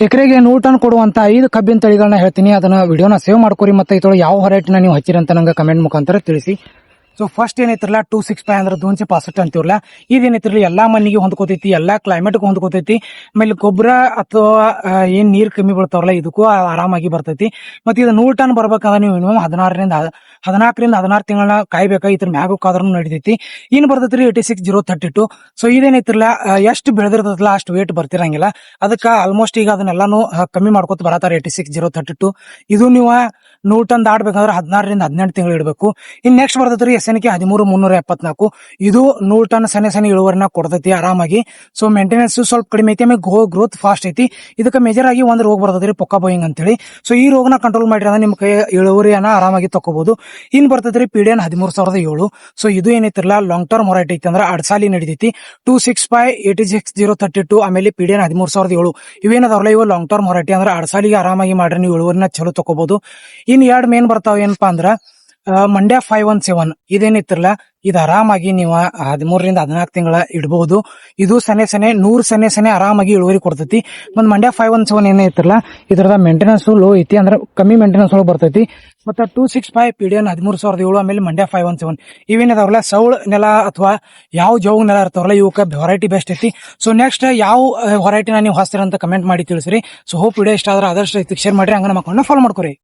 ಎಕರೆಗೆ 100 ಟನ್ ಕೊಡುವಂತ 5 ಕಬ್ಬಿನ ತಳಿಗಳನ್ನ ಹೇಳ್ತೀನಿ. ಅದನ್ನ ವಿಡಿಯೋನ ಸೇವ್ ಮಾಡ್ಕೊರಿ. ಮತ್ತೆ ಇದ್ರೊಳಗೆ ಯಾವ ವೆರೈಟಿನ ನೀವು ಹಚ್ಚಿರಿ ಅಂತ ನಂಗೆ ಕಮೆಂಟ್ ಮುಖಾಂತರ ತಿಳಿಸಿ. ಸೊ ಫಸ್ಟ್ ಏನೈತಿರಲ್ಲ 265 ಅಂದ್ರೆ 265 ಅಂತೀವಲ್ಲ, ಇದೇನೈತಿರಲಿ ಎಲ್ಲಾ ಮಣ್ಣಿಗೆ ಹೊಂದ್ಕೋತೈತಿ, ಎಲ್ಲಾ ಕ್ಲೈಮೇಟ್ಗೆ ಹೊಂದ್ಕೋತೈತಿ. ಆಮೇಲೆ ಗೊಬ್ಬರ ಅಥವಾ ಏನ್ ನೀರ್ ಕಮ್ಮಿ ಬೀಳ್ತಾವಲ್ಲ ಇದಕ್ಕೂ ಆರಾಮಾಗಿ ಬರ್ತೈತಿ. ಮತ್ತೆ ಇದು 100 ಟನ್ ಬರ್ಬೇಕಂದ್ರೆ ನೀವು ಮಿನಿಮಮ್ 14 ತಿಂಗಳನ್ನ ಕಾಯ್ಬೇಕಾ. ಇದ್ರ ಮ್ಯಾಗೋಕಾದ್ರೂ ನಡಿತೈತಿ. ಇನ್ ಬರ್ತೈತ್ರಿ 86-032. ಸೊ ಇದೇನೈತಿರಲ್ಲ ಎಷ್ಟು ಬೆಳೆದಿರ್ತದಲ್ಲ ಅಷ್ಟು ವೇಟ್ ಬರ್ತಿರಂಗಿಲ್ಲ. ಅದಕ್ಕೆ ಆಲ್ಮೋಸ್ಟ್ ಈಗ ಅದನ್ನೆಲ್ಲಾನು ಕಮ್ಮಿ ಮಾಡ್ಕೊತ ಬರತಾರೆ 86-032. ಇದು ನೀವು 100 ಟನ್ ದಾಟ್ಬೇಕಂದ್ರೆ 16 ತಿಂಗಳು ಇಡಬೇಕು. ಇನ್ ನೆಕ್ಸ್ಟ್ ಬರ್ತೈತ್ರಿ SNK 13-374. ಇದು 100 ಟನ್ ಸಣ್ಣ ಇಳುವರಿನ ಕೊಡ್ತೈತಿ ಆರಾಮಾಗಿ. ಸೊ ಮೇಂಟೆನೆನ್ಸ್ ಸ್ವಲ್ಪ ಕಡಿಮೆ ಐತಿ, ಆಮೇಲೆ ಗ್ರೋತ್ ಫಾಸ್ಟ್ ಐತಿ. ಇದಕ್ಕೆ ಮೇಜರ್ ಆಗಿ ಒಂದು ರೋಗ ಬರ್ತೈತ್ರಿ ಪೊಕ್ಕ ಬೋಯಿಂಗ್ ಅಂತೇಳಿ. ಸೊ ಈ ರೋಗನ ಕಂಟ್ರೋಲ್ ಮಾಡಿದ್ರೆ ಅಂದ್ರೆ ನಿಮ್ ಕೈ ಇಳುವರಿಯನ್ನ ಆರಾಮಾಗಿ ತಕೋಬಹುದು. ಇನ್ ಬರ್ತೈತ್ರಿ PDN 13,007. ಸೊ ಇದು ಏನೈತಿರಲ್ಲ ಲಾಂಗ್ ಟರ್ಮ್ ಹೊರೈಟಿ ಐತಿ ಅಂದ್ರೆ ಅಡ್ಸಾಲಿ ನಡಿತೈತಿ. 265, 86-032 ಆಮೇಲೆ PDN 13,007 ಇವೇನದವ್ರಲ್ಲ ಇವು ಲಾಂಗ್ ಟರ್ಮ್ ಹೊರೈಟಿ ಅಂದ್ರೆ ಅಡ್ಸಾಲಿಗೆ ಆರಾಮಾಗಿ ಮಾಡ್ರಿ ನೀವು ಇಳುವರಿನ ಚಲೋ ತಕೋಬಹುದು. ಇನ್ 2 ಮೇನ್ ಬರ್ತಾವ ಏನಪ್ಪಾ ಅಂದ್ರ ಮಂಡ್ಯ 517. ಇದೇನಿತ್ತಿರಲ್ಲ ಇದು ಆರಾಮಾಗಿ ನೀವು 13-14 ತಿಂಗಳ ಇಡಬಹುದು. ಇದು 100 ಆರಾಮಾಗಿ ಇಳುವರಿ ಕೊಡ್ತೈತಿ. ಒಂದ್ ಮಂಡ್ಯ 517 ಏನೈತಿರಲ್ಲ ಇದರದ ಮೇಂಟೆನೆನ್ಸ್ ಲೋ ಐತಿ ಅಂದ್ರೆ ಕಮ್ಮಿ ಮೇಂಟೆನೆನ್ಸ್ ಒಳಗೆ ಬರ್ತೈತಿ. ಮತ್ತೆ 265 PDN 13,007 ಆಮೇಲೆ ಮಂಡ್ಯ 517 ಇವೇನದವ್ರಲ್ಲ ಸೌಳ್ ನೆಲ ಅಥವಾ ಯಾವ ಜೋಗ್ ನೆಲ ಇರ್ತಾವಲ್ಲ ಇವಕ್ಕೆ ವೆರೈಟಿ ಬೆಸ್ಟ್ ಐತಿ. ಸೊ ನೆಕ್ಸ್ಟ್ ಯಾವ ವೆರೈಟಿನ ನೀವು ಹೊಸ್ತೀರ ಅಂತ ಕಮೆಂಟ್ ಮಾಡಿ ತಿಳಿಸ್ರಿ. ಸೊ ಹೋಪ್ ವಿಡಿಯೋ ಇಷ್ಟ ಆದ್ರೆ ಆದಷ್ಟು ಶೇರ್ ಮಾಡ್ರಿ, ಹಂಗ ನಮ್ಮ ಅಕೌಂಟ್ನ ಫಾಲೋ ಮಾಡ್ಕೊರಿ.